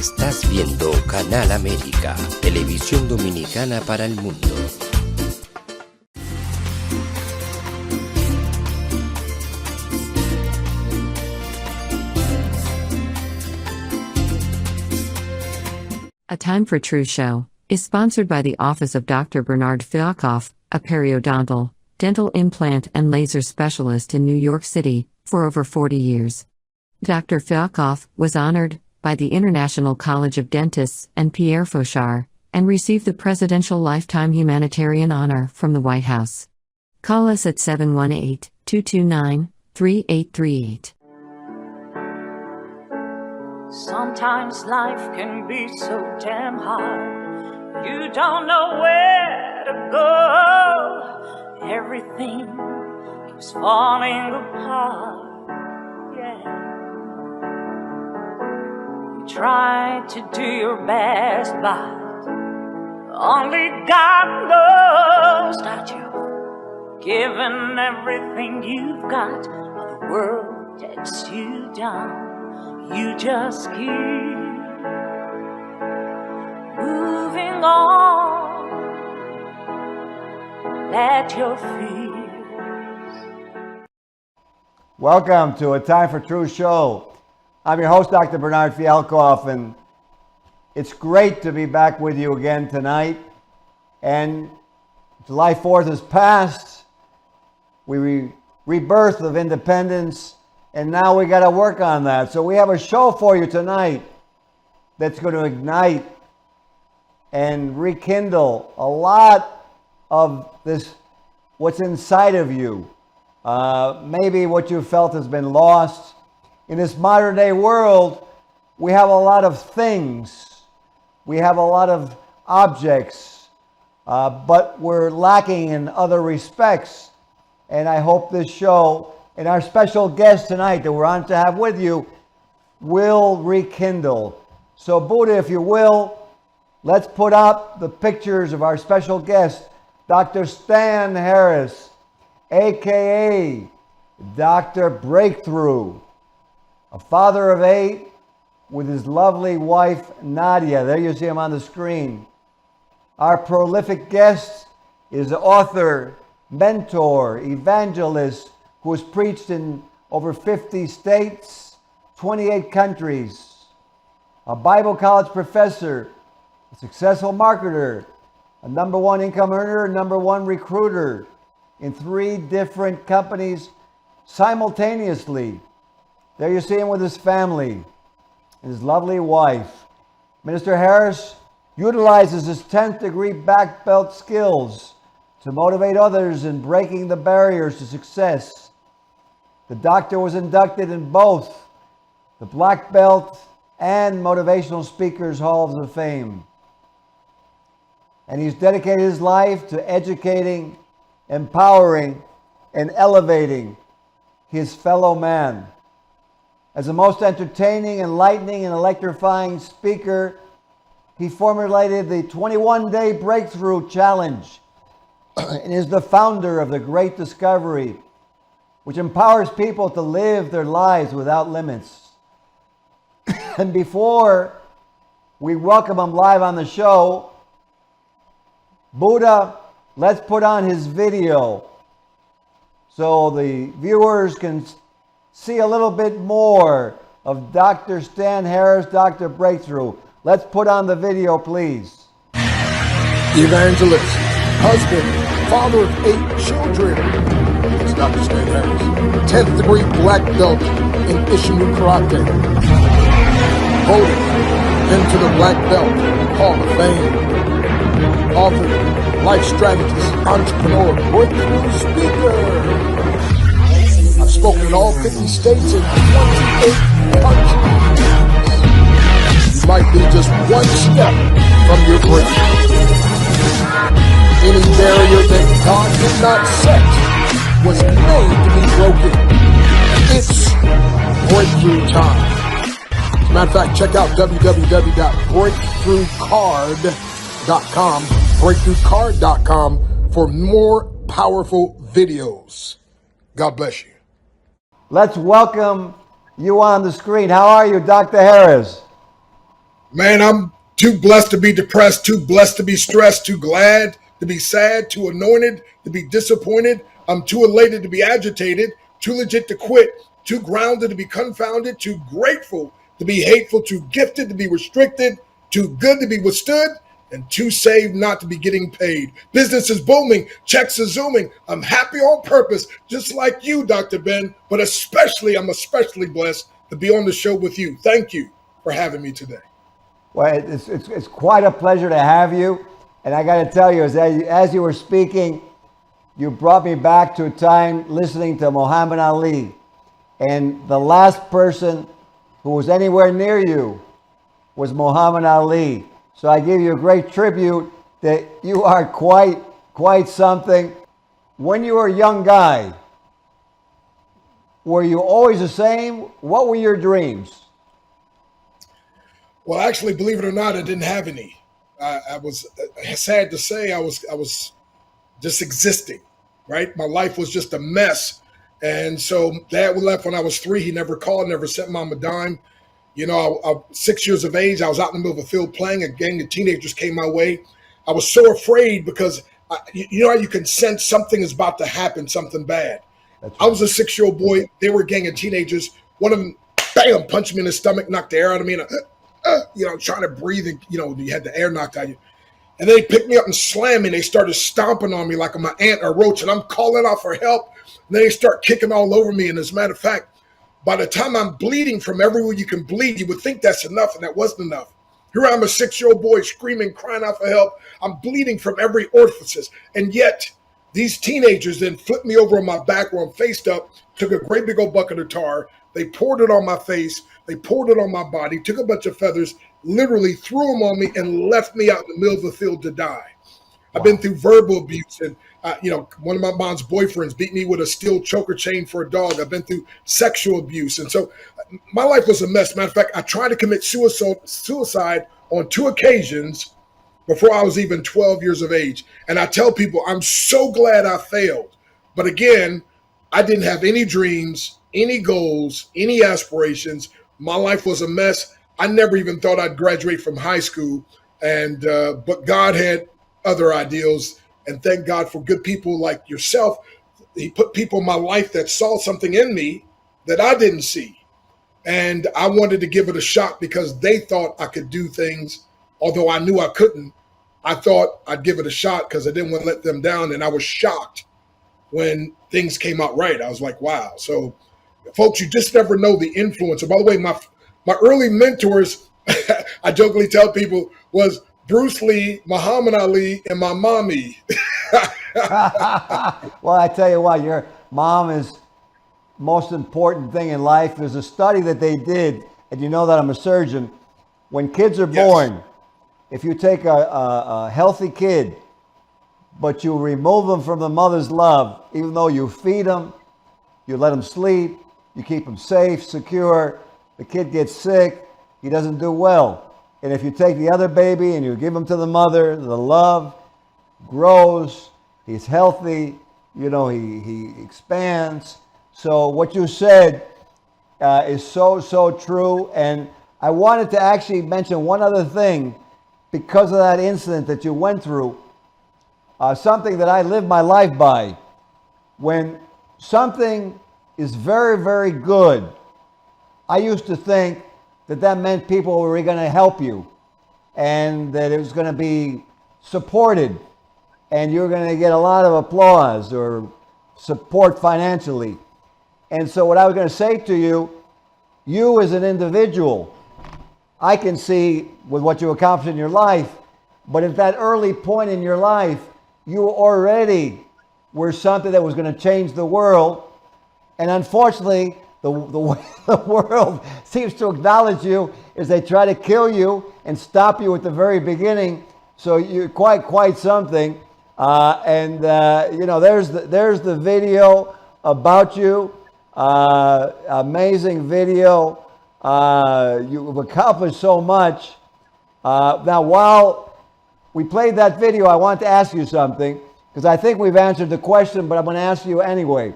Estás viendo Canal América, televisión dominicana para el mundo. A Time for Truth show is sponsored by the Office of Dr. Bernard Fialkoff, a periodontal, dental implant and laser specialist in New York City, for over 40 years. Dr. Fialkoff was honored by the International College of Dentists and Pierre Fauchard, and received the Presidential Lifetime Humanitarian Honor from the White House. Call us at 718-229-3838. Sometimes life can be so damn hard, you don't know where to go. Everything keeps falling apart, yeah. You try to do your best, but only God knows that you've given everything you've got, but the world takes you down. You just keep moving on. Let your fears. Welcome to A Time for Truth show. I'm your host, Dr. Bernard Fialkoff, and it's great to be back with you again tonight. And July 4th has passed. We rebirth of independence. And now we got to work on that. So we have a show for you tonight that's going to ignite and rekindle a lot of this, what's inside of you. Maybe what you felt has been lost. In this modern day world, we have a lot of things. We have a lot of objects, but we're lacking in other respects. And I hope this show and our special guest tonight that we're honored to have with you will rekindle. So Buddha, if you will, let's put up the pictures of our special guest, Dr. Stan Harris, aka Dr. Breakthrough, a father of 8 with his lovely wife, Nadia. There you see him on the screen. Our prolific guest is author, mentor, evangelist, who has preached in over 50 states, 28 countries, a Bible college professor, a successful marketer, a #1 income earner, #1 recruiter in 3 different companies simultaneously. There you see him with his family and his lovely wife. Minister Harris utilizes his 10th degree Black Belt skills to motivate others in breaking the barriers to success. The doctor was inducted in both the Black Belt and Motivational Speakers Halls of Fame. And he's dedicated his life to educating, empowering, and elevating his fellow man. As the most entertaining, enlightening, and electrifying speaker, he formulated the 21-day Breakthrough Challenge and is the founder of the Great Discovery, which empowers people to live their lives without limits. And before we welcome him live on the show, Buddha, let's put on his video so the viewers can see a little bit more of Dr. Stan Harris, Dr. Breakthrough. Let's put on the video, please. Evangelist, husband, father of 8 children. It's Dr. Stan Harris. 10th degree Black Belt in Ishimu Karate. Voted into the Black Belt Hall of Fame. Author, life strategist, entrepreneur, breakthrough speaker. I've spoken in all 50 states and 28 countries. You might be just one step from your breakthrough. Any barrier that God did not set was made to be broken. It's breakthrough time. As a matter of fact, check out www.breakthroughcard.com, breakthroughcard.com for more powerful videos. God bless you. Let's welcome you on the screen. How are you, Dr. Harris? Man, I'm too blessed to be depressed, too blessed to be stressed, too glad to be sad, too anointed to be disappointed. I'm too elated to be agitated, too legit to quit, too grounded to be confounded, too grateful to be hateful, too gifted to be restricted, too good to be withstood, and too saved not to be getting paid. Business is booming, checks are zooming. I'm happy on purpose, just like you, Dr. Ben, but I'm especially blessed to be on the show with you. Thank you for having me today. Well, it's quite a pleasure to have you. And I got to tell you, as you were speaking, you brought me back to a time listening to Muhammad Ali. And the last person who was anywhere near you was Muhammad Ali. So I give you a great tribute that you are quite something. When you were a young guy, were you always the same? What were your dreams? Well, actually, believe it or not, I didn't have any. I was sad to say I was just existing, right? My life was just a mess. And so Dad left when I was 3. He never called, never sent Mom a dime. You know, I 6 years of age, I was out in the middle of a field playing. A gang of teenagers came my way. I was so afraid because, you know how you can sense something is about to happen, something bad. Right. I was a 6-year-old boy. They were a gang of teenagers. One of them, bam, punched me in the stomach, knocked the air out of me. And trying to breathe, and you had the air knocked out of you. And they picked me up and slammed me. And they started stomping on me like I'm an ant or a roach, and I'm calling out for help. And then they start kicking all over me. And as a matter of fact, by the time I'm bleeding from everywhere you can bleed, you would think that's enough, and that wasn't enough. Here I'm a 6-year-old boy screaming, crying out for help. I'm bleeding from every orifice. And yet these teenagers then flipped me over on my back where I'm faced up, took a great big old bucket of tar. They poured it on my face. They poured it on my body, took a bunch of feathers, literally threw them on me, and left me out in the middle of the field to die. Wow. I've been through verbal abuse, and one of my mom's boyfriends beat me with a steel choker chain for a dog. I've been through sexual abuse, and so my life was a mess. Matter of fact, I tried to commit suicide on 2 occasions before I was even 12 years of age. And I tell people, I'm so glad I failed. But again, I didn't have any dreams, any goals, any aspirations. My life was a mess. I never even thought I'd graduate from high school, but God had other ideals, and thank God for good people like yourself. He put people in my life that saw something in me that I didn't see, and I wanted to give it a shot because they thought I could do things, although I knew I couldn't. I thought I'd give it a shot because I didn't want to let them down, and I was shocked when things came out right. I was like, wow. So folks, you just never know the influence. And by the way, my early mentors, I jokingly tell people, was Bruce Lee, Muhammad Ali, and my mommy. Well, I tell you what, your mom is most important thing in life. There's a study that they did, and you know that I'm a surgeon. When kids are born, if you take a healthy kid, but you remove them from the mother's love, even though you feed them, you let them sleep, you keep them safe, secure, the kid gets sick, he doesn't do well. And if you take the other baby and you give him to the mother, the love grows, he's healthy, he expands. So what you said is so true. And I wanted to actually mention one other thing because of that incident that you went through, something that I live my life by. When something is very, very good, I used to think that meant people were going to help you and that it was going to be supported and you're going to get a lot of applause or support financially. And so what I was going to say to you as an individual, I can see with what you accomplished in your life, but at that early point in your life, you already were something that was going to change the world. And unfortunately, the way the world seems to acknowledge you is they try to kill you and stop you at the very beginning. So you're quite something. There's the video about you. Amazing video. You've accomplished so much. Now, while we played that video, I want to ask you something, because I think we've answered the question, but I'm going to ask you anyway.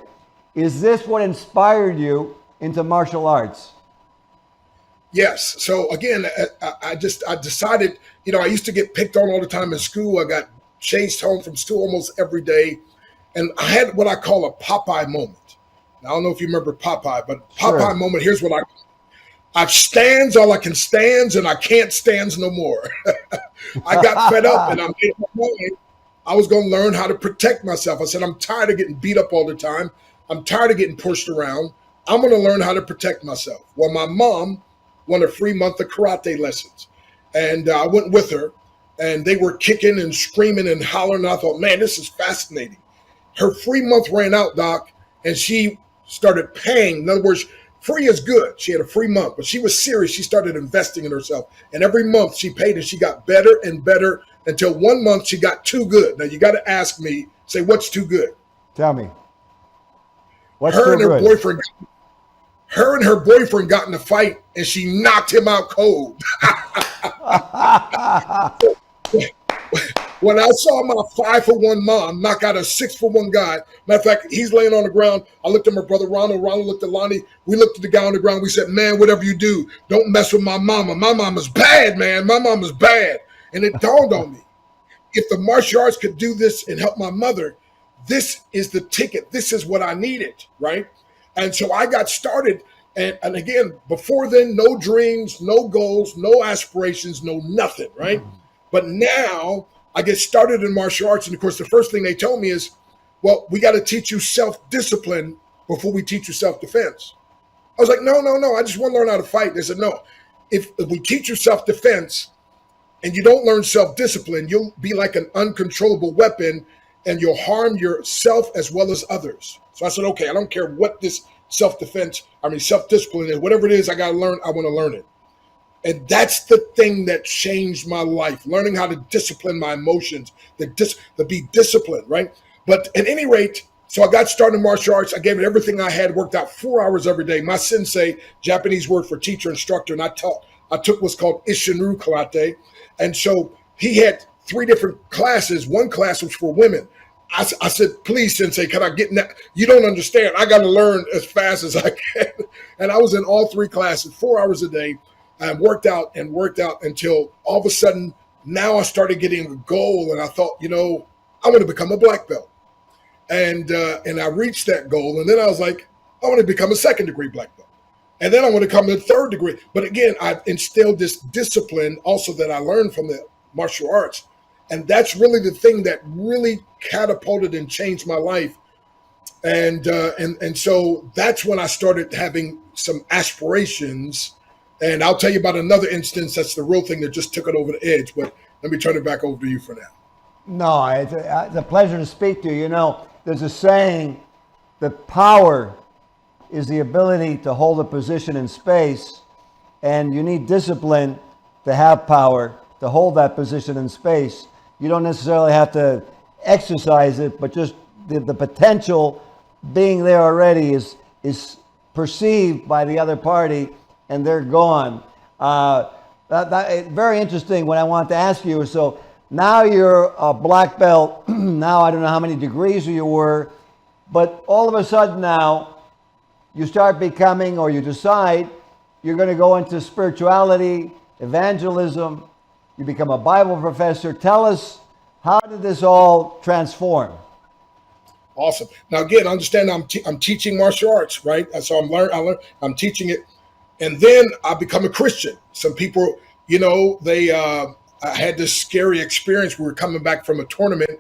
Is this what inspired you into martial arts? Yes. So again, I decided, I used to get picked on all the time in school. I got chased home from school almost every day. And I had what I call a Popeye moment. Now, I don't know if you remember Popeye, but Popeye Sure. moment, here's what I've stands all I can stands, and I can't stands no more. I got fed up, and I made up my mind I was going to learn how to protect myself. I said, I'm tired of getting beat up all the time. I'm tired of getting pushed around. I'm going to learn how to protect myself. Well, my mom won a free month of karate lessons, and I went with her, and they were kicking and screaming and hollering. And I thought, man, this is fascinating. Her free month ran out, Doc, and she started paying. In other words, free is good. She had a free month, but she was serious. She started investing in herself. And every month she paid and she got better and better until one month she got too good. Now you got to ask me, say, what's too good? Tell me. What's Her too and her good? boyfriend got in a fight and she knocked him out cold. When I saw my 5-for-1 mom knock out a 6-for-1 guy, matter of fact, he's laying on the ground. I looked at my brother Ronald. Ronald looked at Lonnie. We looked at the guy on the ground. We said, man, whatever you do, don't mess with my mama. My mama's bad, man. My mama's bad. And it dawned on me, if the martial arts could do this and help my mother, this is the ticket. This is what I needed, right? And so I got started. And again, before then, no dreams, no goals, no aspirations, no nothing, right? But now I get started in martial arts. And of course, the first thing they told me is, well, we got to teach you self-discipline before we teach you self-defense. I was like, no. I just want to learn how to fight. They said, no, if we teach you self-defense and you don't learn self-discipline, you'll be like an uncontrollable weapon and you'll harm yourself as well as others. So I said, okay, I don't care what this self-discipline is, whatever it is, I got to learn. I want to learn it. And that's the thing that changed my life, learning how to discipline my emotions, to be disciplined, right? But at any rate, so I got started in martial arts. I gave it everything I had, worked out 4 hours every day. My sensei, Japanese word for teacher, instructor, and I took what's called Isshinryu karate. And so he had 3 different classes. One class was for women. I said, please, sensei, can I get in that? You don't understand. I got to learn as fast as I can. And I was in all 3 classes, 4 hours a day. I worked out until all of a sudden, now I started getting a goal. And I thought, I want to become a black belt. And I reached that goal. And then I was like, I want to become a 2nd degree black belt. And then I want to come to 3rd degree. But again, I instilled this discipline also that I learned from the martial arts. And that's really the thing that really catapulted and changed my life. And so that's when I started having some aspirations. And I'll tell you about another instance that's the real thing that just took it over the edge. But let me turn it back over to you for now. No, it's a pleasure to speak to you. There's a saying that power is the ability to hold a position in space, and you need discipline to have power to hold that position in space. You don't necessarily have to exercise it, but just the potential being there already is perceived by the other party, and they're gone. Very interesting. What I wanted to ask you is, so now you're a black belt. Now I don't know how many degrees you were, but all of a sudden now you start becoming, or you decide you're going to go into spirituality, evangelism. You become a Bible professor. Tell us, how did this all transform? Awesome. Now again, understand I'm teaching martial arts, right? So I'm teaching it, and then I become a Christian. Some people, I had this scary experience. We were coming back from a tournament,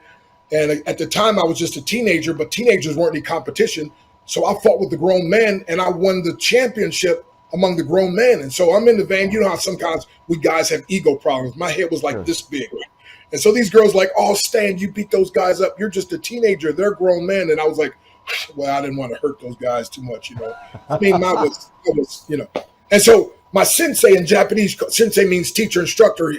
and at the time I was just a teenager, but teenagers weren't any competition. So I fought with the grown men, and I won the championship among the grown men. And so I'm in the van. You know how sometimes we guys have ego problems. My head was like this big. Right? And so these girls like, oh, Stan, you beat those guys up. You're just a teenager. They're grown men. And I was like, well, I didn't want to hurt those guys too much, I mean, I was. And so my sensei in Japanese, sensei means teacher, instructor.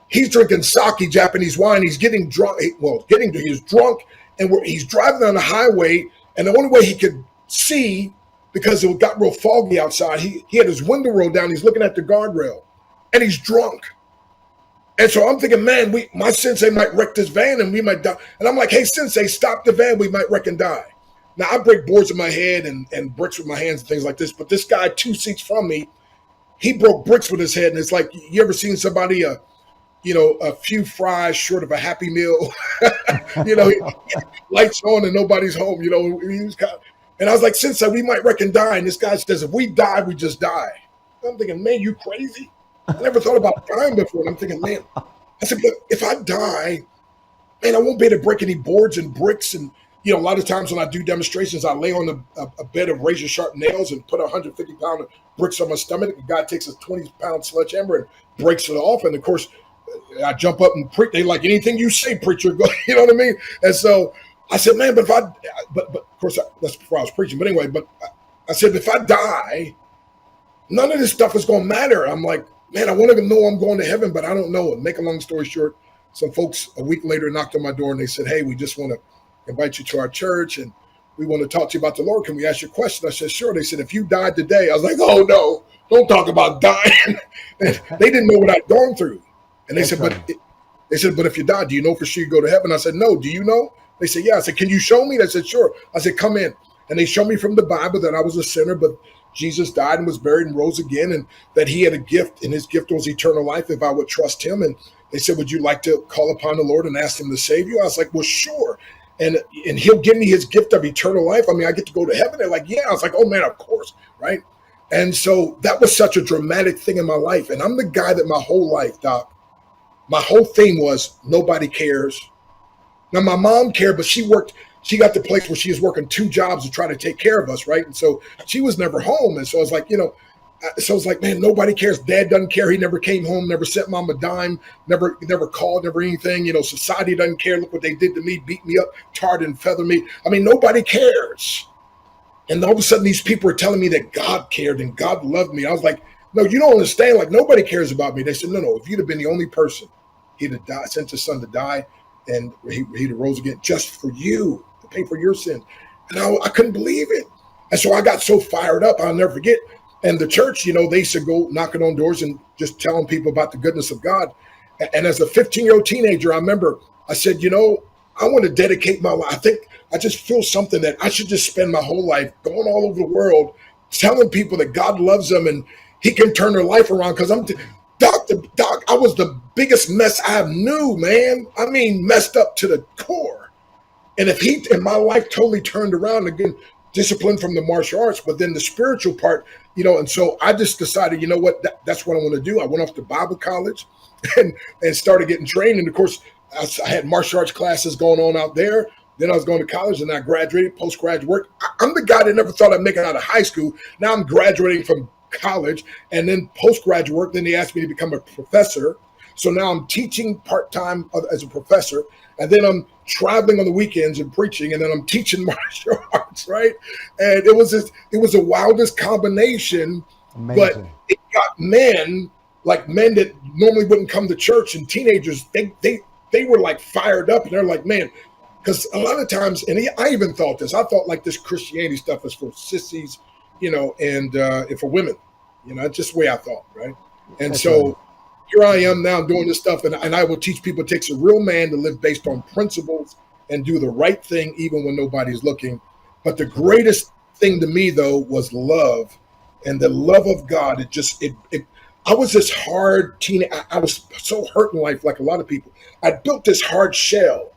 He's drinking sake, Japanese wine. He's getting drunk. He's drunk, and he's driving on the highway. And the only way he could see, because it got real foggy outside, he had his window rolled down. He's looking at the guardrail, and he's drunk. And so I'm thinking, man, my sensei might wreck this van and we might die. And I'm like, hey, sensei, stop the van. We might wreck and die. Now, I break boards in my head and bricks with my hands and things like this. But this guy 2 seats from me, he broke bricks with his head. And it's like, you ever seen somebody, a few fries short of a Happy Meal, lights on and nobody's home, he was and I was like, Sensei, we might reckon die. And this guy says, if we die, we just die. I'm thinking, man, you crazy? I never thought about dying before. And I'm thinking, man, I said, but if I die, man, I won't be able to break any boards and bricks. And, a lot of times when I do demonstrations, I lay on a bed of razor sharp nails and put 150-pound bricks on my stomach. The guy takes a 20-pound sledgehammer and breaks it off. And of course, I jump up and preach. They like, anything you say, preacher, go. You know what I mean? And so I said, man, but of course, that's before I was preaching. But anyway, I said, if I die, none of this stuff is going to matter. I'm like, man, I want to know I'm going to heaven, but I don't know. And make a long story short, some folks a week later knocked on my door and they said, hey, we just want to invite you to our church and we want to talk to you about the Lord. Can we ask you a question? I said, sure. They said, if you died today, I was like, oh no, don't talk about dying. And they didn't know what I'd gone through. And they said, but if you die, do you know for sure you go to heaven? I said, no. Do you know? They said, yeah. I said, can you show me? They said, sure. I said, come in. And they showed me from the Bible that I was a sinner, but Jesus died and was buried and rose again, and that he had a gift, and his gift was eternal life if I would trust him. And they said, would you like to call upon the Lord and ask him to save you? I was like, well, sure. And he'll give me his gift of eternal life. I mean, I get to go to heaven. They're like, yeah. I was like, oh man, of course. Right. And so that was such a dramatic thing in my life. And I'm the guy that my whole life, Doc, my whole thing was nobody cares. Now my mom cared, but she got to the place where she was working 2 jobs to try to take care of us. Right. And so she was never home. And so I was like, so it's like, man, nobody cares. Dad doesn't care. He never came home, never sent mom a dime, never called, never anything. Society doesn't care. Look what they did to me, beat me up, tarred and feathered me. I mean, nobody cares. And all of a sudden, these people are telling me that God cared and God loved me. I was like, no, you don't understand. Like, nobody cares about me. They said, no, if you'd have been the only person, he'd have died, sent his son to die, and he'd have rose again just for you, to pay for your sin. And I couldn't believe it. And so I got so fired up, I'll never forget. And the church, they used to go knocking on doors and just telling people about the goodness of God. And as a 15-year-old teenager, I remember I said, I want to dedicate my life. I think I just feel something that I should just spend my whole life going all over the world, telling people that God loves them and he can turn their life around. Because Doc, I was the biggest mess I knew, man. I mean, messed up to the core. And if my life totally turned around again, discipline from the martial arts, but then the spiritual part, and so I just decided, that's what I want to do. I went off to Bible college and started getting trained. And of course, I had martial arts classes going on out there. Then I was going to college and I graduated, postgraduate work. I'm the guy that never thought I'd make it out of high school. Now I'm graduating from college and then postgraduate work. Then they asked me to become a professor. So now I'm teaching part-time as a professor. And then I'm traveling on the weekends and preaching, and then I'm teaching martial arts, right? And it was the wildest combination. Amazing. But it got men that normally wouldn't come to church, and teenagers, they were like fired up, and they're like, man, because a lot of times, and I even thought this, I thought like this Christianity stuff is for sissies, and for women, it's just the way I thought, right? And so here I am now doing this stuff, and I will teach people it takes a real man to live based on principles and do the right thing even when nobody's looking. But the greatest thing to me, though, was love, and the love of God. I was this hard teenager. I was so hurt in life, like a lot of people. I built this hard shell,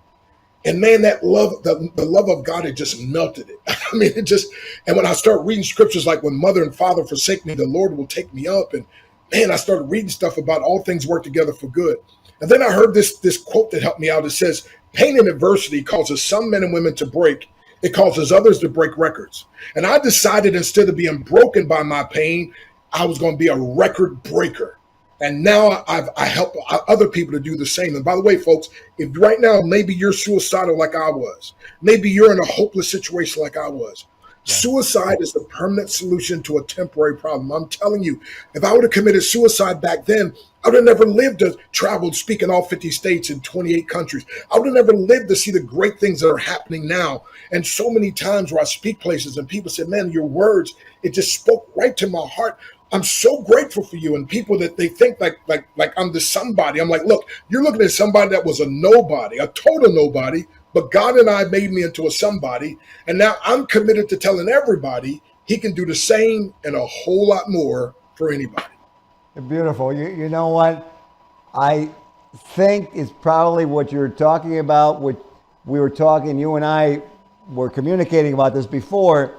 and man, that love, the love of God, it just melted it. I mean, and when I start reading scriptures like when mother and father forsake me, the Lord will take me up. And man, I started reading stuff about all things work together for good. And then I heard this quote that helped me out. It says, pain and adversity causes some men and women to break. It causes others to break records. And I decided instead of being broken by my pain, I was going to be a record breaker. And now I help other people to do the same. And by the way, folks, if right now, maybe you're suicidal like I was, maybe you're in a hopeless situation like I was. Suicide is the permanent solution to a temporary problem. I'm telling you, if I would have committed suicide back then, I would have never lived to travel, speak in all 50 states and 28 countries. I would have never lived to see the great things that are happening now. And so many times where I speak places and people said, man, your words, it just spoke right to my heart. I'm so grateful for you. And people that they think like I'm the somebody. I'm like, look, you're looking at somebody that was a nobody, a total nobody. But God and I made me into a somebody. And now I'm committed to telling everybody he can do the same and a whole lot more for anybody. Beautiful. You know what? I think it's probably what you're talking about, what we were talking, you and I were communicating about this before.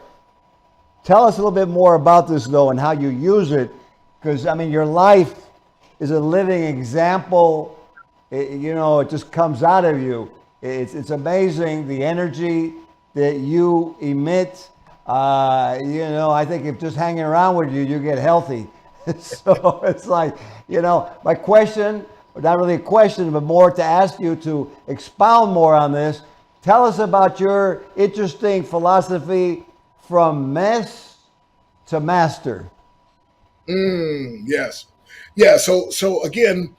Tell us a little bit more about this, though, and how you use it, because, I mean, your life is a living example. It just comes out of you. It's amazing the energy that you emit. I think if just hanging around with you, you get healthy. So it's like, my question, not really a question, but more to ask you to expound more on this. Tell us about your interesting philosophy from mess to master. Yes. Yeah. So again,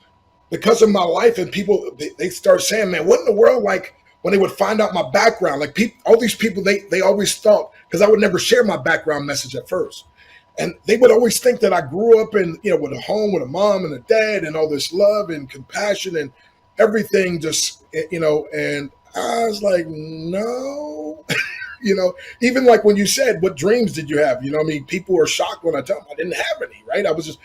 because of my life, and people, they start saying, man, what in the world, like when they would find out my background, like all these people, they always thought, because I would never share my background message at first. And they would always think that I grew up in, with a home with a mom and a dad and all this love and compassion and everything just, and I was like, no, even like when you said, what dreams did you have? People were shocked when I tell them I didn't have any, right? I was,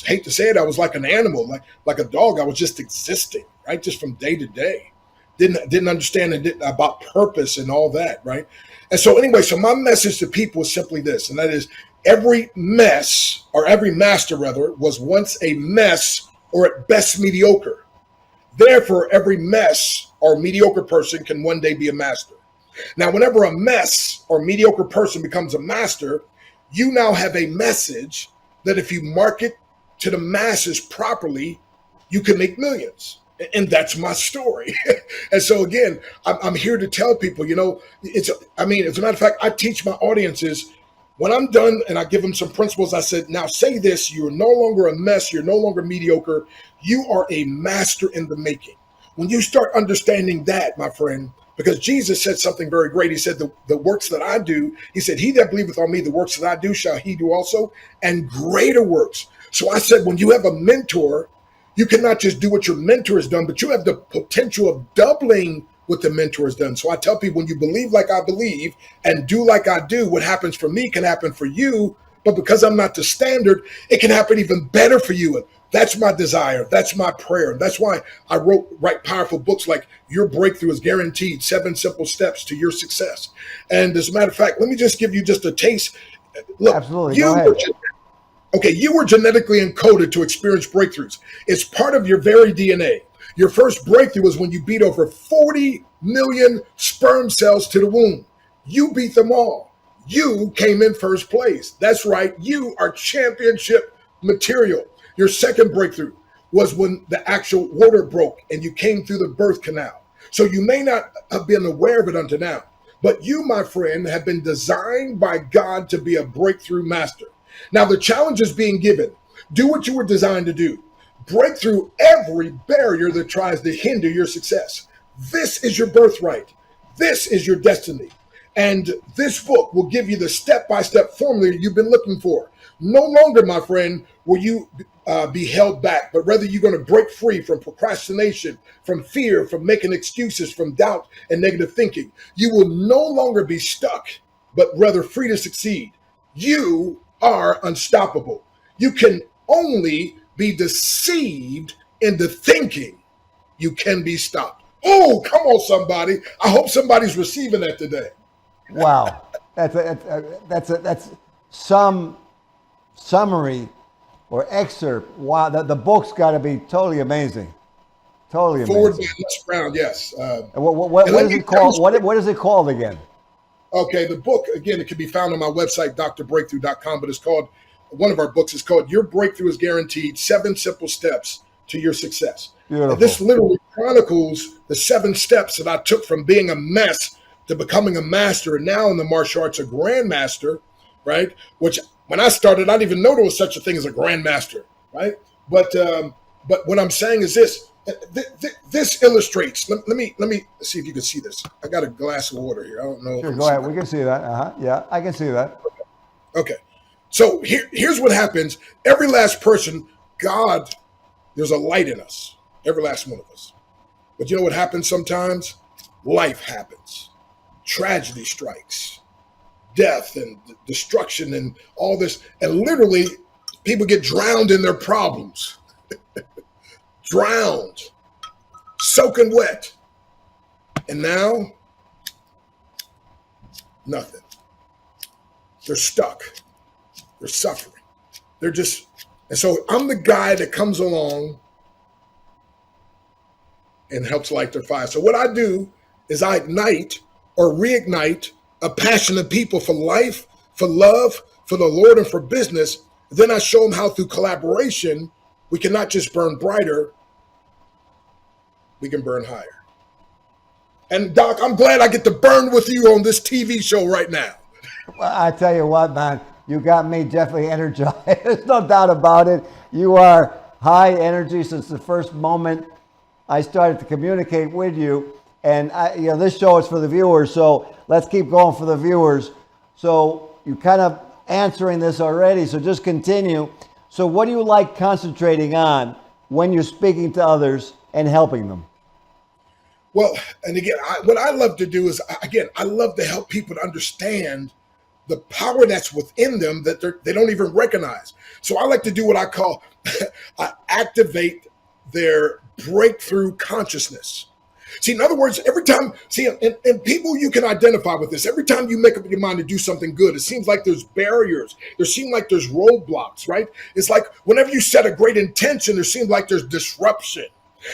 hate to say it, I was like an animal, like a dog. I was just existing, right? Just from day to day. Didn't understand about purpose and all that, right? And so anyway, so my message to people is simply this, and that is every mess, or every master rather, was once a mess or at best mediocre. Therefore, every mess or mediocre person can one day be a master. Now, whenever a mess or mediocre person becomes a master, you now have a message that if you market to the masses properly, you can make millions. And that's my story. And so again, I'm here to tell people, as a matter of fact, I teach my audiences when I'm done and I give them some principles. I said, now say this, you're no longer a mess. You're no longer mediocre. You are a master in the making. When you start understanding that, my friend, because Jesus said something very great. He said, the works that I do, he said, he that believeth on me, the works that I do shall he do also, and greater works. So I said, when you have a mentor, you cannot just do what your mentor has done, but you have the potential of doubling what the mentor has done. So I tell people, when you believe like I believe and do like I do, what happens for me can happen for you. But because I'm not the standard, it can happen even better for you. And that's my desire. That's my prayer. That's why I write powerful books like Your Breakthrough is Guaranteed, 7 Simple Steps to Your Success. And as a matter of fact, let me just give you just a taste. Look, absolutely. Go ahead. Okay, you were genetically encoded to experience breakthroughs. It's part of your very DNA. Your first breakthrough was when you beat over 40 million sperm cells to the womb. You beat them all. You came in first place. That's right. You are championship material. Your second breakthrough was when the actual water broke and you came through the birth canal. So you may not have been aware of it until now, but you, my friend, have been designed by God to be a breakthrough master. Now, the challenge is being given. Do what you were designed to do. Break through every barrier that tries to hinder your success. This is your birthright. This is your destiny. And this book will give you the step-by-step formula you've been looking for. No longer, my friend, will you be held back, but rather you're going to break free from procrastination, from fear, from making excuses, from doubt and negative thinking. You will no longer be stuck, but rather free to succeed. You are unstoppable. You can only be deceived into thinking you can be stopped. Oh, come on, somebody. I hope somebody's receiving that today. Wow. That's some summary or excerpt. Wow. The book's got to be totally amazing. Totally amazing. Forward by Les Brown, yes. What is it called? What is it called again? Okay, the book, again, it can be found on my website, drbreakthrough.com, but it's called, one of our books is called Your Breakthrough is Guaranteed, 7 Simple Steps to Your Success. Beautiful. And this literally chronicles the 7 steps that I took from being a mess to becoming a master, and now in the martial arts, a grandmaster, right? Which, when I started, I didn't even know there was such a thing as a grandmaster, right? But what I'm saying is this. This illustrates. Let me see if you can see this. I got a glass of water here. I don't know. Sure, go ahead. We can see that. Yeah, I can see that. Okay. So here's what happens. Every last person, God, there's a light in us. Every last one of us. But you know what happens sometimes? Life happens. Tragedy strikes. Death and destruction and all this. And literally, People get drowned in their problems. Drowned. Soaking wet. And now, nothing. They're stuck. They're suffering. They're just, and so I'm the guy that comes along and helps light their fire. So what I do is I ignite or reignite a passion of people for life, for love, for the Lord, and for business. Then I show them how through collaboration, we can not just burn brighter, we can burn higher. And Doc, I'm glad I get to burn with you on this TV show right now. Well, I tell you what, man, you got me definitely energized. There's no doubt about it. You are high energy since the first moment I started to communicate with you. And this show is for the viewers, so let's keep going for the viewers. So you kind of answering this already, so just continue. So what do you like concentrating on when you're speaking to others and helping them? Well, and again, what I love to do is, I love to help people to understand the power that's within them that they don't even recognize. So I like to do what I call, I activate their breakthrough consciousness. See, in other words, every time, and people, you can identify with this. Every time you make up your mind to do something good, it seems like there's barriers. There seems like there's roadblocks, right? It's like whenever you set a great intention, there seems like there's disruption.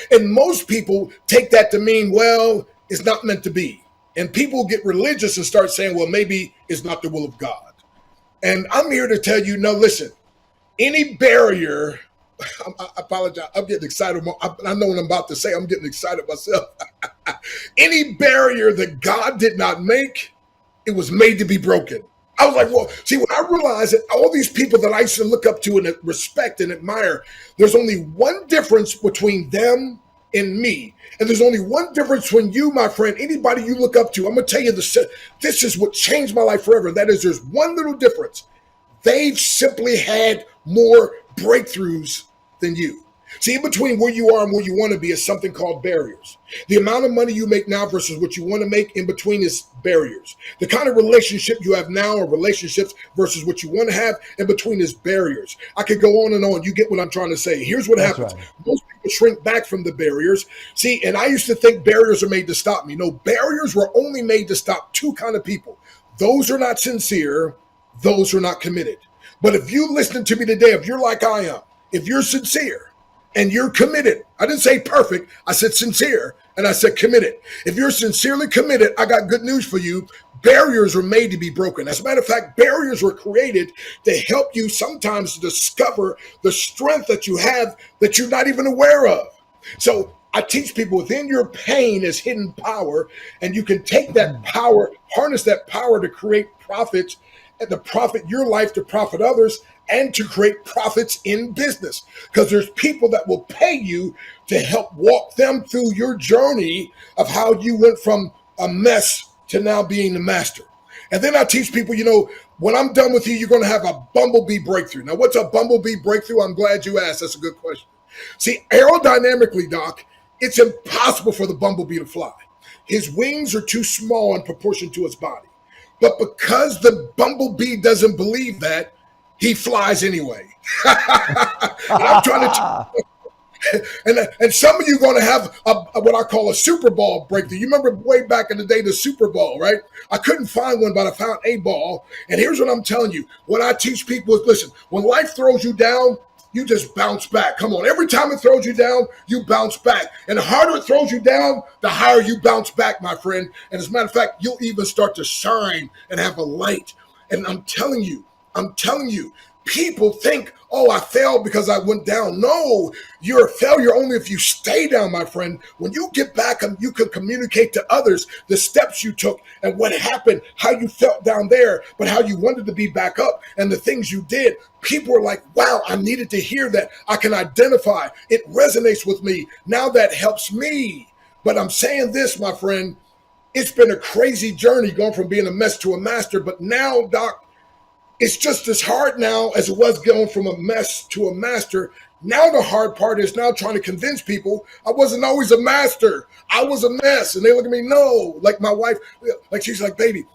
And most people take that to mean, well, it's not meant to be. And people get religious and start saying, well, maybe it's not the will of God. And I'm here to tell you, no, listen, any barrier, I apologize, I'm getting excited. I know what I'm about to say. I'm getting excited myself. Any barrier that God did not make, it was made to be broken. I was like, well, see, when I realized that all these people that I used to look up to and respect and admire, there's only one difference between them and me. And there's only one difference between you, my friend, anybody you look up to. I'm going to tell you this is what changed my life forever. That is, there's one little difference. They've simply had more breakthroughs than you. See, in between where you are and where you want to be is something called barriers. The amount of money you make now versus what you want to make in between is barriers. The kind of relationship you have now or relationships versus what you want to have in between is barriers. I could go on and on. You get what I'm trying to say. Here's what happens. Right. Most people shrink back from the barriers. See, and I used to think barriers are made to stop me. No, barriers were only made to stop two kind of people. Those who are not sincere, those who are not committed. But if you listen to me today, if you're like I am, if you're sincere, and you're committed. I didn't say perfect. I said sincere, and I said committed. If you're sincerely committed, I got good news for you. Barriers were made to be broken. As a matter of fact, barriers were created to help you sometimes discover the strength that you have that you're not even aware of. So I teach people within your pain is hidden power, and you can take that power, harness that power to create profits, and to profit your life, to profit others, and to create profits in business, because there's people that will pay you to help walk them through your journey of how you went from a mess to now being the master. And then I teach people, when I'm done with you, you're going to have a bumblebee breakthrough. Now, what's a bumblebee breakthrough? I'm glad you asked. That's a good question. See, aerodynamically, Doc, it's impossible for the bumblebee to fly. His wings are too small in proportion to his body. But because the bumblebee doesn't believe that, he flies anyway. And I'm trying to and some of you are going to have what I call a Super Ball breakthrough. You remember way back in the day, the Super Bowl, right? I couldn't find one, but I found a ball. And here's what I'm telling you. What I teach people is, listen, when life throws you down, you just bounce back. Come on. Every time it throws you down, you bounce back. And the harder it throws you down, the higher you bounce back, my friend. And as a matter of fact, you'll even start to shine and have a light. And I'm telling you, people think, oh, I failed because I went down. No, you're a failure only if you stay down, my friend. When you get back, you can communicate to others the steps you took and what happened, how you felt down there, but how you wanted to be back up and the things you did. People are like, wow, I needed to hear that. I can identify. It resonates with me. Now that helps me. But I'm saying this, my friend, it's been a crazy journey going from being a mess to a master. But now, Doc, it's just as hard now as it was going from a mess to a master. Now the hard part is now trying to convince people I wasn't always a master. I was a mess. And they look at me, no, like my wife, like she's like, baby,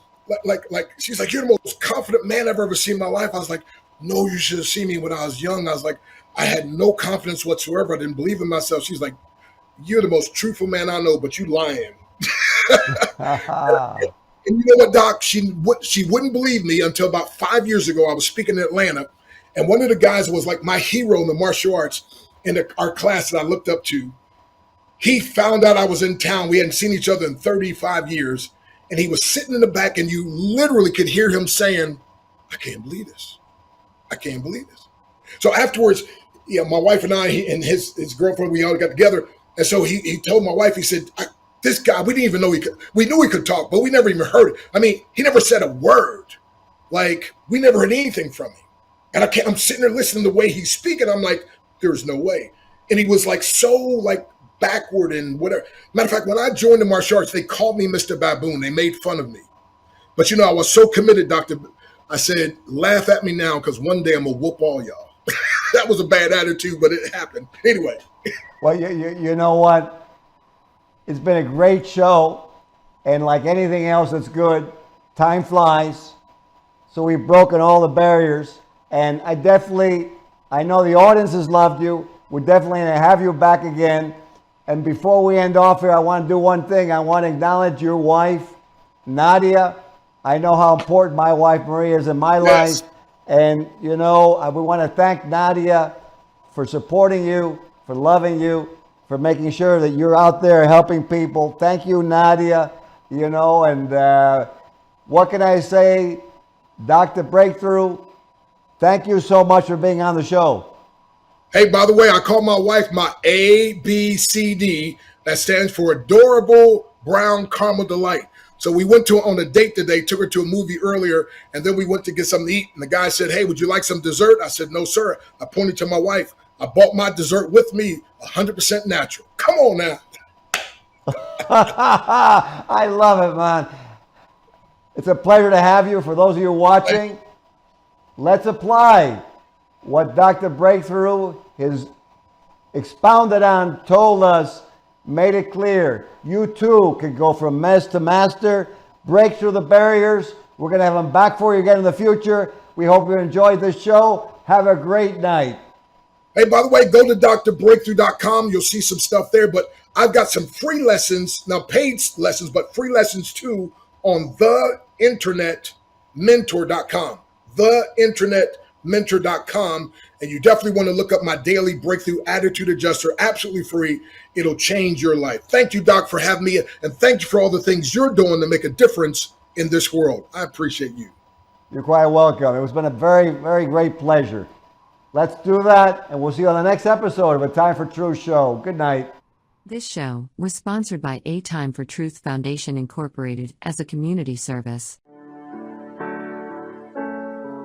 like she's like, you're the most confident man I've ever seen in my life. I was like, no, you should have seen me when I was young. I was like, I had no confidence whatsoever. I didn't believe in myself. She's like, you're the most truthful man I know, but you lying. And you know what, Doc? She wouldn't believe me until about 5 years ago. I was speaking in Atlanta, and one of the guys was like my hero in the martial arts in our class that I looked up to. He found out I was in town. We hadn't seen each other in 35 years, and he was sitting in the back, and you literally could hear him saying, I can't believe this. I can't believe this. So afterwards, my wife and I and his girlfriend, we all got together. And so he told my wife, he said, this guy, we didn't even know we knew he could talk, but we never even heard it. I mean, he never said a word. Like, we never heard anything from him. And I'm sitting there listening to the way he's speaking. I'm like, there's no way. And he was like, so like backward and whatever. Matter of fact, when I joined the martial arts, they called me Mr. Baboon. They made fun of me. But I was so committed, Doctor. I said, laugh at me now, because one day I'm going to whoop all y'all. That was a bad attitude, but it happened. Anyway. Well, you know what? It's been a great show. And like anything else that's good, time flies. So we've broken all the barriers. And I know the audience has loved you. We're definitely going to have you back again. And before we end off here, I want to do one thing. I want to acknowledge your wife, Nadia. I know how important my wife, Maria, is in my life. And, we want to thank Nadia for supporting you, for loving you, for making sure that you're out there helping people. Thank you, Nadia. And what can I say? Dr. Breakthrough, thank you so much for being on the show. Hey, by the way, I call my wife my ABCD. That stands for Adorable Brown Caramel Delight. So we went on a date today, took her to a movie earlier, and then we went to get something to eat. And the guy said, hey, would you like some dessert? I said, no, sir. I pointed to my wife. I bought my dessert with me, 100% natural. Come on now. I love it, man. It's a pleasure to have you. For those of you watching, let's apply what Dr. Breakthrough has expounded on, told us, made it clear. You too can go from mess to master, break through the barriers. We're going to have them back for you again in the future. We hope you enjoyed this show. Have a great night. Hey, by the way, go to drbreakthrough.com. You'll see some stuff there, but I've got some free lessons, now paid lessons, but free lessons too on theinternetmentor.com. Theinternetmentor.com. And you definitely want to look up my daily breakthrough attitude adjuster, absolutely free. It'll change your life. Thank you, Doc, for having me. And thank you for all the things you're doing to make a difference in this world. I appreciate you. You're quite welcome. It's been a very, very great pleasure. Let's do that. And we'll see you on the next episode of A Time for Truth show. Good night. This show was sponsored by A Time for Truth Foundation Incorporated as a community service.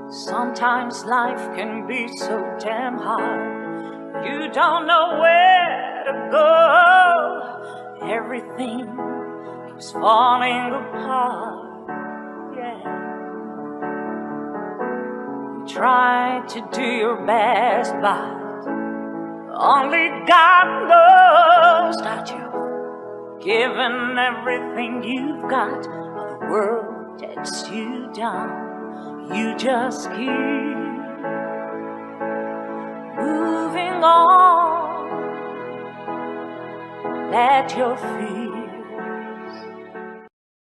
Sometimes life can be so damn hard. You don't know where to go. Everything keeps falling apart. Yeah. You try to do your best, but only God knows that you're giving everything you've got. But the world takes you down. You just keep moving on. Let your feet